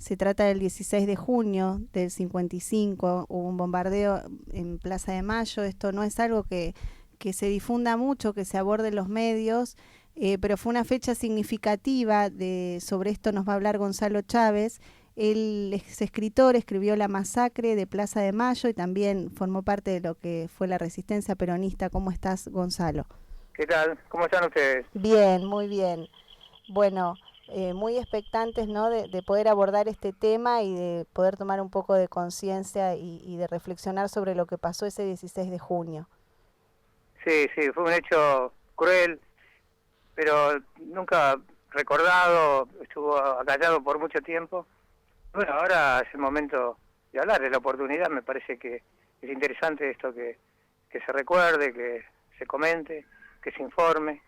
Se trata del 16 de junio del 55, hubo un bombardeo en Plaza de Mayo. Esto no es algo que se difunda mucho, que se aborde en los medios, pero fue una fecha significativa. Sobre esto nos va a hablar Gonzalo Chávez. Él es escritor, escribió La masacre de Plaza de Mayo y también formó parte de lo que fue la resistencia peronista. ¿Cómo estás, Gonzalo? ¿Qué tal? ¿Cómo están ustedes? Bien, muy bien. Bueno, muy expectantes, ¿no?, de poder abordar este tema y de poder tomar un poco de conciencia y de reflexionar sobre lo que pasó ese 16 de junio. Sí, sí, fue un hecho cruel, pero nunca recordado, estuvo acallado por mucho tiempo. Bueno, ahora es el momento de hablar, es la oportunidad. Me parece que es interesante esto, que se recuerde, que se comente, que se informe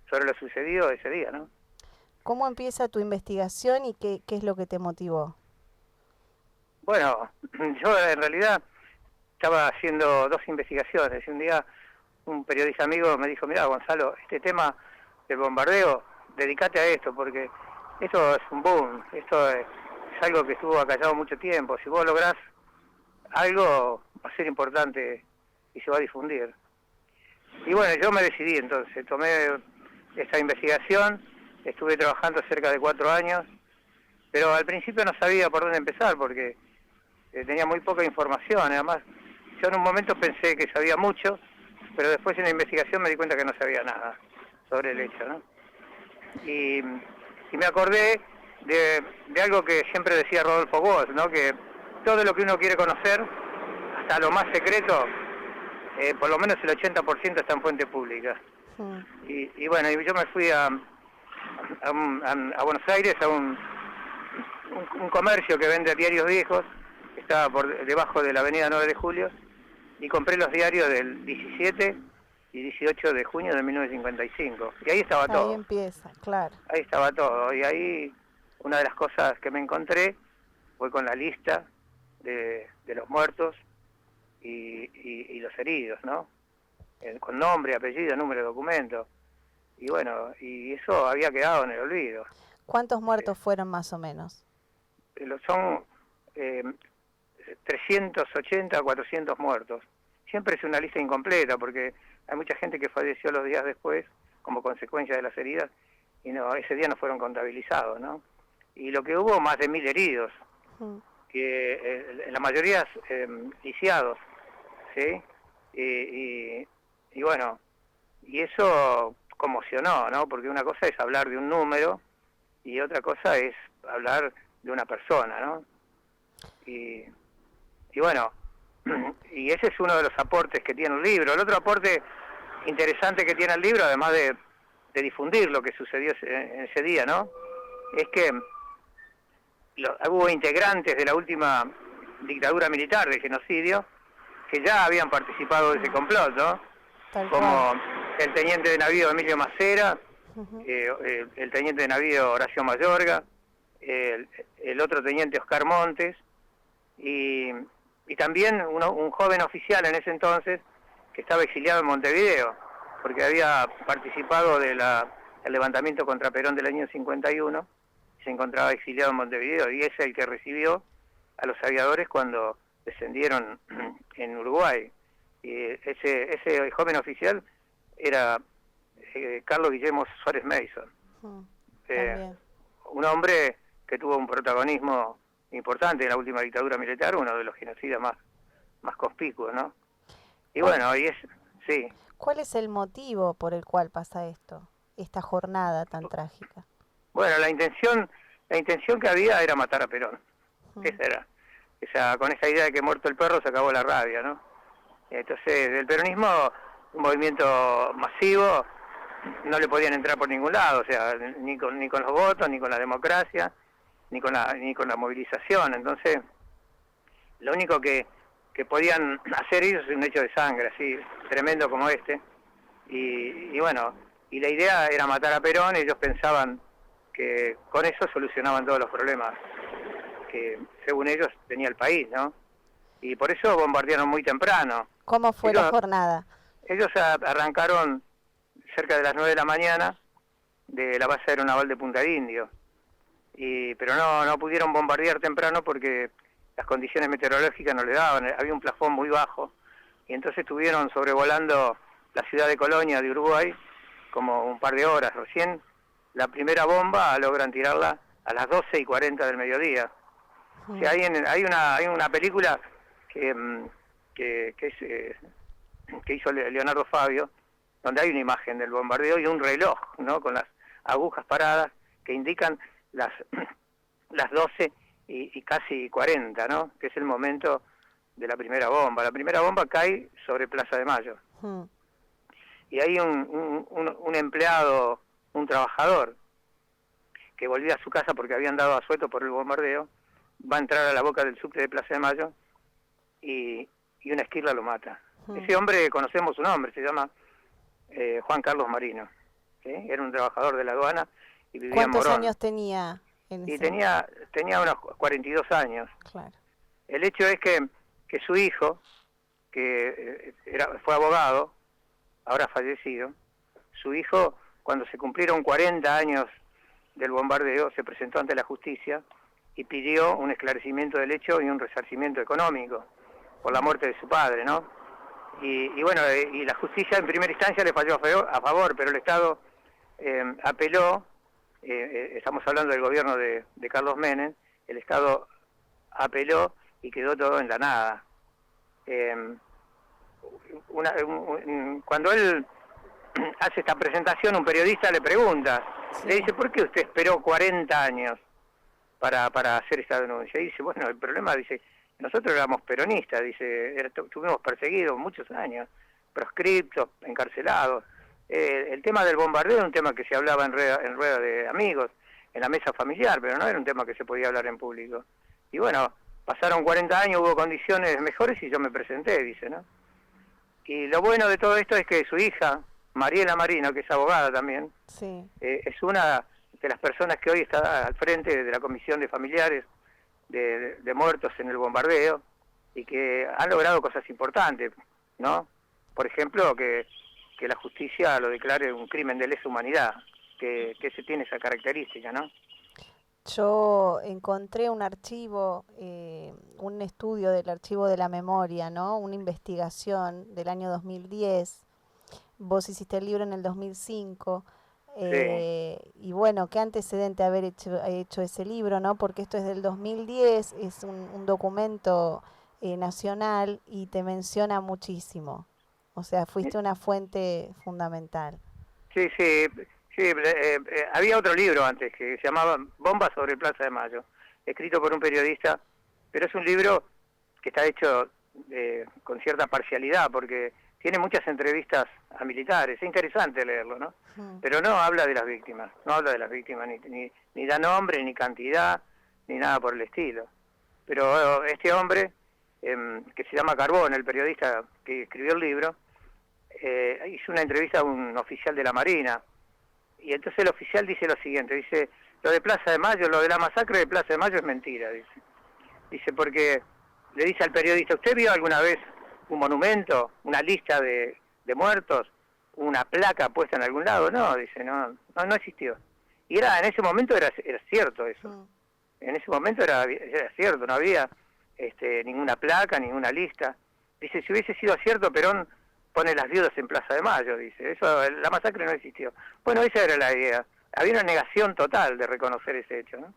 sobre lo sucedido ese día, ¿no? ¿Cómo empieza tu investigación y qué es lo que te motivó? Bueno, yo en realidad estaba haciendo dos investigaciones y un día un periodista amigo me dijo: mira, Gonzalo, este tema del bombardeo, dedicate a esto, porque esto es un boom, esto es algo que estuvo acallado mucho tiempo. Si vos lográs algo, va a ser importante y se va a difundir. Y bueno, yo me decidí entonces, tomé esta investigación, estuve trabajando cerca de 4 años, pero al principio no sabía por dónde empezar, porque tenía muy poca información. Además, yo en un momento pensé que sabía mucho, pero después en la investigación me di cuenta que no sabía nada sobre el hecho, ¿no? Y me acordé de algo que siempre decía Rodolfo Bosch, ¿no? Que todo lo que uno quiere conocer, hasta lo más secreto, por lo menos el 80% está en fuente pública. Y bueno, yo me fui a Buenos Aires, a un comercio que vende diarios viejos, que estaba por debajo de la avenida 9 de Julio, y compré los diarios del 17 y 18 de junio de 1955. Y ahí estaba todo. Ahí empieza, claro. Ahí estaba todo. Y ahí una de las cosas que me encontré fue con la lista de los muertos y los heridos, ¿no? Con nombre, apellido, número de documento. Y bueno, y eso había quedado en el olvido. ¿Cuántos muertos fueron más o menos? Son 380 a 400 muertos. Siempre es una lista incompleta, porque hay mucha gente que falleció los días después como consecuencia de las heridas, y no, ese día no fueron contabilizados, ¿no? Y lo que hubo, más de 1000 heridos, que la mayoría lisiados, ¿sí? Y bueno, y eso conmocionó, ¿no? Porque una cosa es hablar de un número y otra cosa es hablar de una persona, ¿no? Y bueno, y ese es uno de los aportes que tiene el libro. El otro aporte interesante que tiene el libro, además de difundir lo que sucedió en ese día, ¿no?, es que hubo integrantes de la última dictadura militar de genocidio que ya habían participado de ese complot, ¿no? Como el teniente de navío Emilio Macera, el teniente de navío Horacio Mayorga, el otro teniente Oscar Montes, y también un joven oficial en ese entonces que estaba exiliado en Montevideo, porque había participado del levantamiento contra Perón del año 51, se encontraba exiliado en Montevideo, y es el que recibió a los aviadores cuando descendieron en Uruguay. Y ese joven oficial era Carlos Guillermo Suárez Mason, un hombre que tuvo un protagonismo importante en la última dictadura militar, uno de los genocidas más conspicuos, ¿no? Y bueno, sí. ¿Cuál es el motivo por el cual pasa esto, esta jornada tan trágica? Bueno, la intención que había era matar a Perón. Esa era. Con esa idea de que muerto el perro se acabó la rabia, ¿no? Entonces, el peronismo, un movimiento masivo, no le podían entrar por ningún lado, o sea, ni con los votos, ni con la democracia, ni con la movilización. Entonces, lo único que podían hacer ellos es un hecho de sangre, así, tremendo como este. Y bueno, y la idea era matar a Perón. Ellos pensaban que con eso solucionaban todos los problemas que, según ellos, tenía el país, ¿no? Y por eso bombardearon muy temprano. ¿Cómo fue la jornada? Ellos arrancaron cerca de las 9 de la mañana de la base aeronaval de Punta Indio. pero no pudieron bombardear temprano porque las condiciones meteorológicas no le daban, había un plafón muy bajo, y entonces estuvieron sobrevolando la ciudad de Colonia de Uruguay como un par de horas. Recién la primera bomba logran tirarla a las 12:40 del mediodía. O sea, hay una película que hizo Leonardo Fabio, donde hay una imagen del bombardeo y un reloj, ¿no?, con las agujas paradas que indican las 12 y casi 40, ¿no?, que es el momento de la primera bomba. La primera bomba cae sobre Plaza de Mayo. Y hay un empleado, un trabajador, que volvía a su casa porque habían dado asueto por el bombardeo, va a entrar a la boca del subte de Plaza de Mayo y una esquirla lo mata. Ese hombre, conocemos su nombre, se llama Juan Carlos Marino, ¿sí? Era un trabajador de la aduana y vivía en Morón. ¿Cuántos años tenía? Y tenía unos 42 años. Claro. El hecho es que su hijo, que fue abogado, ahora fallecido, su hijo, cuando se cumplieron 40 años del bombardeo, se presentó ante la justicia y pidió un esclarecimiento del hecho y un resarcimiento económico por la muerte de su padre, ¿no? Y bueno, y la justicia en primera instancia le falló a favor, pero el Estado apeló, estamos hablando del gobierno de Carlos Menem, el Estado apeló y quedó todo en la nada. Cuando él hace esta presentación, un periodista le pregunta, le dice, ¿por qué usted esperó 40 años para hacer esta denuncia? Y dice, bueno, el problema, dice, nosotros éramos peronistas, dice, estuvimos perseguidos muchos años, proscriptos, encarcelados. El tema del bombardeo era un tema que se hablaba en rueda de amigos, en la mesa familiar, pero no era un tema que se podía hablar en público. Y bueno, pasaron 40 años, hubo condiciones mejores y yo me presenté, dice, ¿no? Y lo bueno de todo esto es que su hija, Mariela Marino, que es abogada también, sí, es una de las personas que hoy está al frente de la Comisión de Familiares de muertos en el bombardeo y que han logrado cosas importantes, ¿no? Por ejemplo, que la justicia lo declare un crimen de lesa humanidad, que se tiene esa característica, ¿no? Yo encontré un archivo, un estudio del archivo de la memoria, ¿no? Una investigación del año 2010. Vos hiciste el libro en el 2005. Y bueno, qué antecedente haber hecho ese libro, ¿no? Porque esto es del 2010, es un documento nacional y te menciona muchísimo. O sea, fuiste una fuente fundamental. Sí, había otro libro antes que se llamaba Bombas sobre Plaza de Mayo, escrito por un periodista, pero es un libro que está hecho con cierta parcialidad, porque tiene muchas entrevistas a militares, es interesante leerlo, ¿no? Pero no habla de las víctimas, ni da nombre, ni cantidad, ni nada por el estilo. Pero este hombre, que se llama Carbón, el periodista que escribió el libro, hizo una entrevista a un oficial de la Marina, y entonces el oficial dice lo siguiente, dice, lo de Plaza de Mayo, lo de la masacre de Plaza de Mayo es mentira, dice, porque le dice al periodista, ¿usted vio alguna vez un monumento, una lista de muertos, una placa puesta en algún lado? No, dice, no existió. Y en ese momento era cierto eso. En ese momento era cierto, no había ninguna placa, ninguna lista. Dice, si hubiese sido cierto, Perón pone las viudas en Plaza de Mayo, dice. Eso, la masacre no existió. Bueno, esa era la idea. Había una negación total de reconocer ese hecho, ¿no?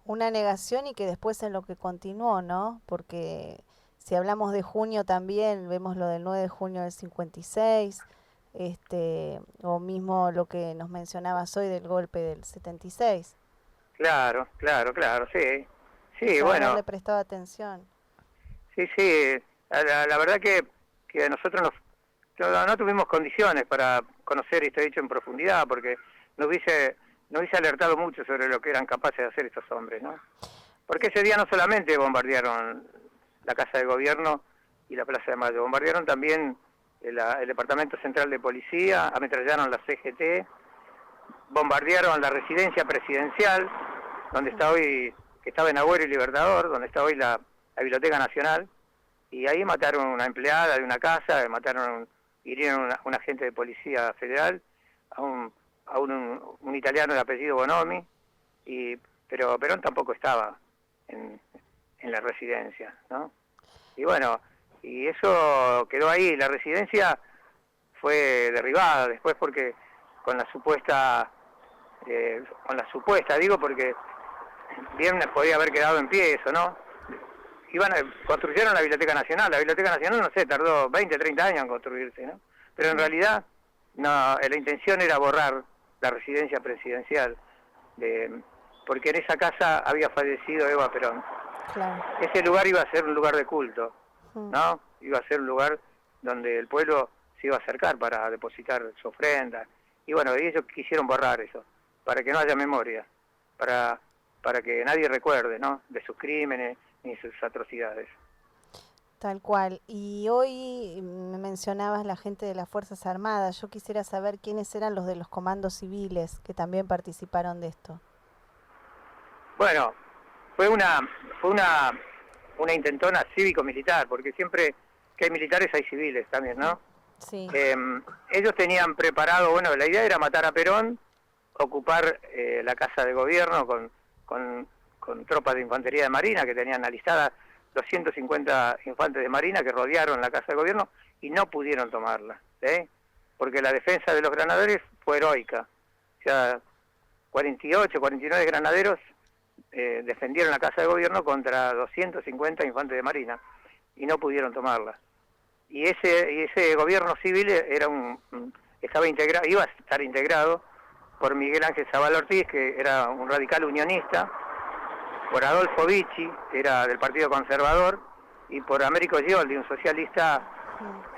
Una negación y que después en lo que continuó, ¿no? Porque si hablamos de junio también, vemos lo del 9 de junio del 56, o mismo lo que nos mencionabas hoy del golpe del 76. Claro, sí. Sí, eso bueno. No le prestaba atención. Sí, la verdad que nosotros no tuvimos condiciones para conocer este hecho en profundidad, porque nos hubiese alertado mucho sobre lo que eran capaces de hacer estos hombres, ¿no? Porque ese día no solamente bombardearon la Casa de Gobierno y la Plaza de Mayo, bombardearon también el Departamento Central de Policía, ametrallaron la CGT, bombardearon la residencia presidencial, donde está hoy, que estaba en Agüero y Libertador, donde está hoy la Biblioteca Nacional, y ahí mataron a una empleada de una casa, hirieron a un agente de policía federal, a un italiano de apellido Bonomi, y pero Perón tampoco estaba en la residencia, ¿no? Y bueno, y eso quedó ahí. La residencia fue derribada después porque con la supuesta, digo porque bien podía haber quedado en pie eso, ¿no? Construyeron la Biblioteca Nacional. La Biblioteca Nacional, no sé, tardó 20, 30 años en construirse, ¿no? Pero en realidad no, la intención era borrar la residencia presidencial, porque en esa casa había fallecido Eva Perón. Claro. Ese lugar iba a ser un lugar de culto, ¿no? Iba a ser un lugar donde el pueblo se iba a acercar para depositar su ofrenda. Y bueno, ellos quisieron borrar eso, para que no haya memoria, para que nadie recuerde, ¿no?, de sus crímenes ni sus atrocidades. Tal cual. Y hoy me mencionabas la gente de las Fuerzas Armadas. Yo quisiera saber quiénes eran los de los comandos civiles que también participaron de esto. Bueno, fue una intentona cívico-militar, porque siempre que hay militares hay civiles también, ¿no? Sí. Ellos tenían preparado, bueno, la idea era matar a Perón, ocupar la Casa de Gobierno con tropas de infantería de Marina que tenían alistadas 250 infantes de Marina que rodearon la Casa de Gobierno y no pudieron tomarla, ¿sí? Porque la defensa de los granaderos fue heroica. O sea, 48, 49 granaderos defendieron la Casa de Gobierno contra 250 infantes de Marina y no pudieron tomarla. Y ese gobierno civil iba a estar integrado por Miguel Ángel Zabal Ortiz, que era un radical unionista, por Adolfo Vichy, que era del Partido Conservador, y por Américo Gioldi, un socialista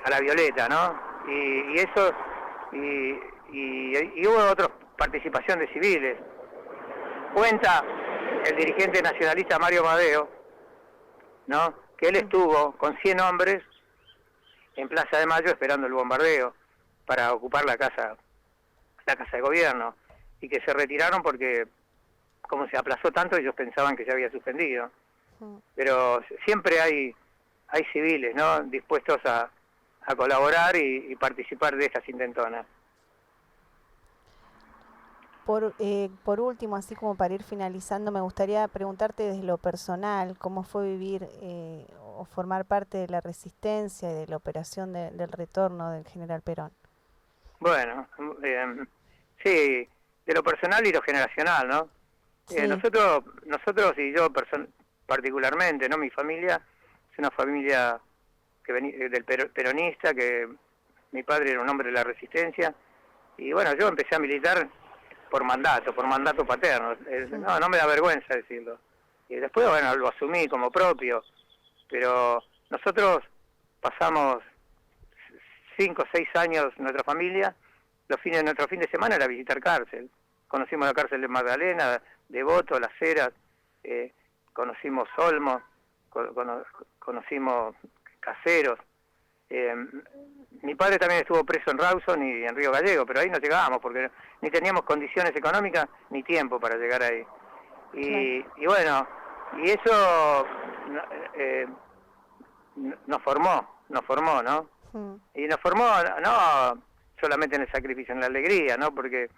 a la violeta, ¿no? Y hubo otra participación de civiles. Cuenta el dirigente nacionalista Mario Madeo, ¿no?, que él estuvo con 100 hombres en Plaza de Mayo esperando el bombardeo para ocupar la casa de Gobierno, y que se retiraron porque como se aplazó tanto ellos pensaban que se había suspendido. Pero siempre hay civiles, ¿no?, dispuestos a colaborar y participar de estas intentonas. Por último, así como para ir finalizando, me gustaría preguntarte desde lo personal, ¿cómo fue vivir o formar parte de la resistencia y de la operación del retorno del general Perón? Bueno, sí, de lo personal y lo generacional, ¿no? Sí. Nosotros y yo particularmente, ¿no?, mi familia es una familia del peronista, que mi padre era un hombre de la resistencia, y bueno, yo empecé a militar por mandato paterno, no me da vergüenza decirlo, y después, bueno, lo asumí como propio, pero nosotros pasamos 5 o 6 años en nuestra familia, nuestro fin de semana era visitar cárcel. Conocimos la cárcel de Magdalena, Devoto, Las Heras, conocimos Olmos, conocimos Caseros. Mi padre también estuvo preso en Rawson y en Río Gallego, pero ahí no llegábamos porque ni teníamos condiciones económicas ni tiempo para llegar ahí. Y bueno, y eso nos formó, ¿no? Y nos formó no solamente en el sacrificio, en la alegría, ¿no? Porque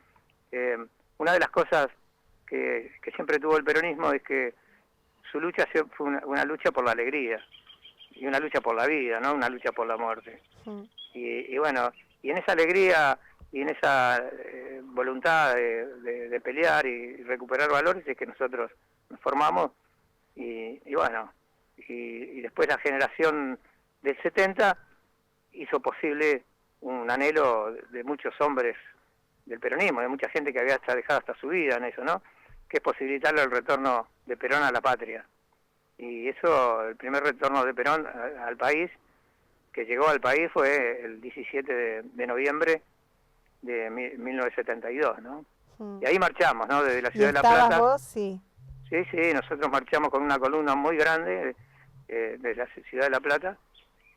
una de las cosas que siempre tuvo el peronismo es que su lucha fue una lucha por la alegría y una lucha por la vida, ¿no?, una lucha por la muerte. Y bueno, y en esa alegría y en esa voluntad de pelear y recuperar valores es que nosotros nos formamos, y bueno, y después la generación del 70 hizo posible un anhelo de muchos hombres del peronismo, de mucha gente que había dejado hasta su vida en eso, ¿no?, que es posibilitarle el retorno de Perón a la patria. Y eso, el primer retorno de Perón al país, que llegó al país, fue el 17 de noviembre de 1972, ¿no? Y ahí marchamos, ¿no?, desde la ciudad de La Plata. ¿Vos? Sí. Sí, nosotros marchamos con una columna muy grande de la ciudad de La Plata,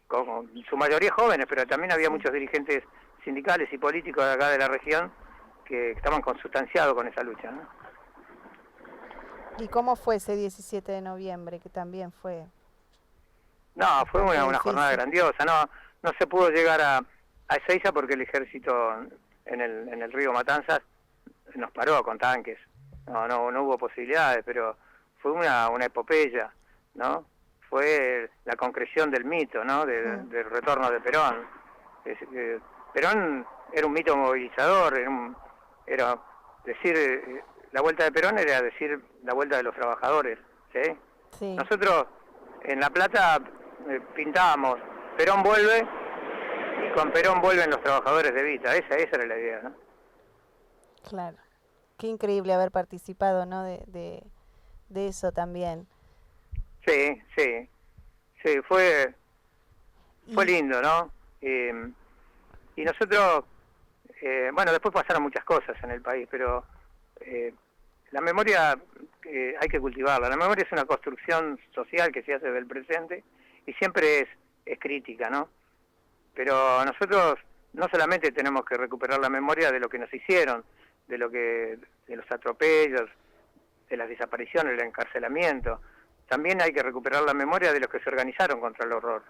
con su mayoría jóvenes, pero también había muchos dirigentes sindicales y políticos de acá de la región que estaban consustanciados con esa lucha, ¿no? ¿Y cómo fue ese 17 de noviembre, que también fue? No, fue una jornada grandiosa, no se pudo llegar a Ezeiza porque el ejército en el río Matanzas nos paró con tanques. no hubo posibilidades, pero fue una epopeya, ¿no? Fue la concreción del mito, ¿no? Del retorno de Perón. Perón era un mito movilizador, era decir la vuelta de Perón era decir la vuelta de los trabajadores, ¿sí? Sí. Nosotros en La Plata pintábamos Perón vuelve y con Perón vuelven los trabajadores de Vita, esa era la idea, ¿no? Claro, qué increíble haber participado, ¿no? De eso también. Sí, fue lindo, ¿no? Y nosotros, bueno, después pasaron muchas cosas en el país, pero la memoria hay que cultivarla. La memoria es una construcción social que se hace del presente y siempre es crítica, ¿no? Pero nosotros no solamente tenemos que recuperar la memoria de lo que nos hicieron, de los atropellos, de las desapariciones, el encarcelamiento. También hay que recuperar la memoria de los que se organizaron contra el horror,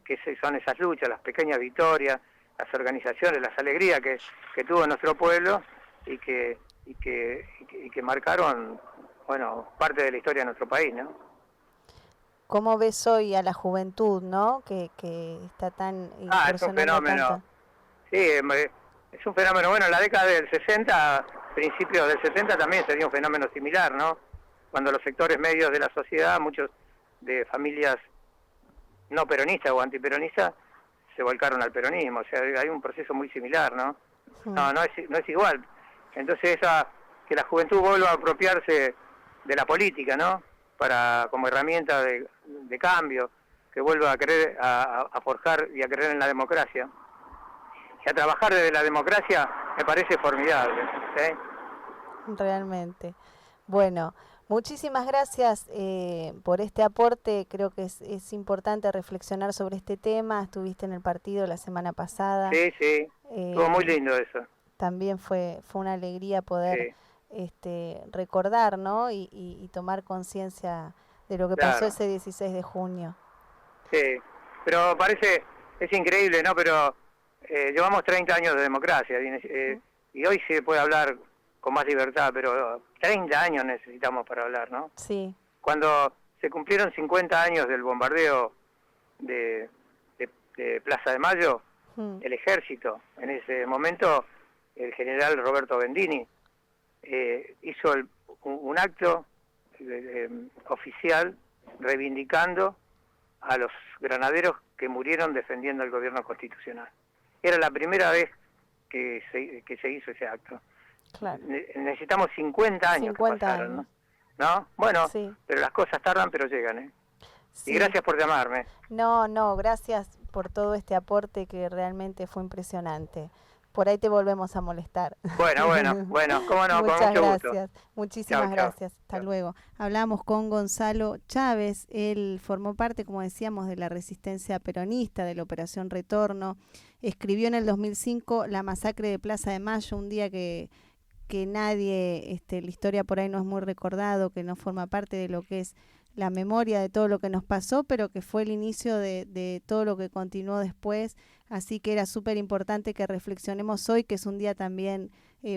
que son esas luchas, las pequeñas victorias, las organizaciones, las alegrías que tuvo nuestro pueblo y que marcaron, bueno, parte de la historia de nuestro país, ¿no? ¿Cómo ves hoy a la juventud, no? Que está tan es un fenómeno. Tanto. Sí, es un fenómeno. Bueno, en la década del 60, principios del 70 también se dio un fenómeno similar, ¿no? Cuando los sectores medios de la sociedad, muchos de familias no peronistas o antiperonistas, se volcaron al peronismo. O sea, hay un proceso muy similar, ¿no? No es igual. Entonces que la juventud vuelva a apropiarse de la política, ¿no? Como herramienta de cambio, que vuelva a creer, a forjar y a creer en la democracia. Y a trabajar desde la democracia me parece formidable, ¿sí? Realmente. Bueno, muchísimas gracias por este aporte. Creo que es importante reflexionar sobre este tema. Estuviste en el partido la semana pasada. Sí, estuvo muy lindo eso. También fue una alegría poder recordar, ¿no? Y tomar conciencia de lo que pasó ese 16 de junio. Sí, pero es increíble, ¿no? Pero llevamos 30 años de democracia y hoy se puede hablar con más libertad, pero 30 años necesitamos para hablar, ¿no? Sí. Cuando se cumplieron 50 años del bombardeo de Plaza de Mayo, el ejército, en ese momento, el general Roberto Bendini, hizo un acto oficial reivindicando a los granaderos que murieron defendiendo el gobierno constitucional. Era la primera vez que se hizo ese acto. Claro. Necesitamos 50 años 50 que pasaron, años. ¿no? Bueno, sí. Pero las cosas tardan, pero llegan, ¿eh? Sí. Y gracias por llamarme. No, gracias por todo este aporte que realmente fue impresionante. Por ahí te volvemos a molestar. Bueno, cómo no, Muchas con mucho gracias. gusto. Muchísimas gracias. Hasta luego. Hablamos con Gonzalo Chávez. Él formó parte, como decíamos, de la resistencia peronista, de la Operación Retorno. Escribió en el 2005 La masacre de Plaza de Mayo, un día que nadie, la historia por ahí no es muy recordado, que no forma parte de lo que es la memoria de todo lo que nos pasó, pero que fue el inicio de todo lo que continuó después. Así que era súper importante que reflexionemos hoy, que es un día también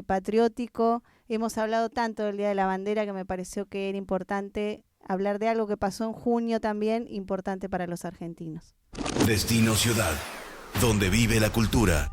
patriótico. Hemos hablado tanto del Día de la Bandera que me pareció que era importante hablar de algo que pasó en junio también, importante para los argentinos. Destino Ciudad, donde vive la cultura.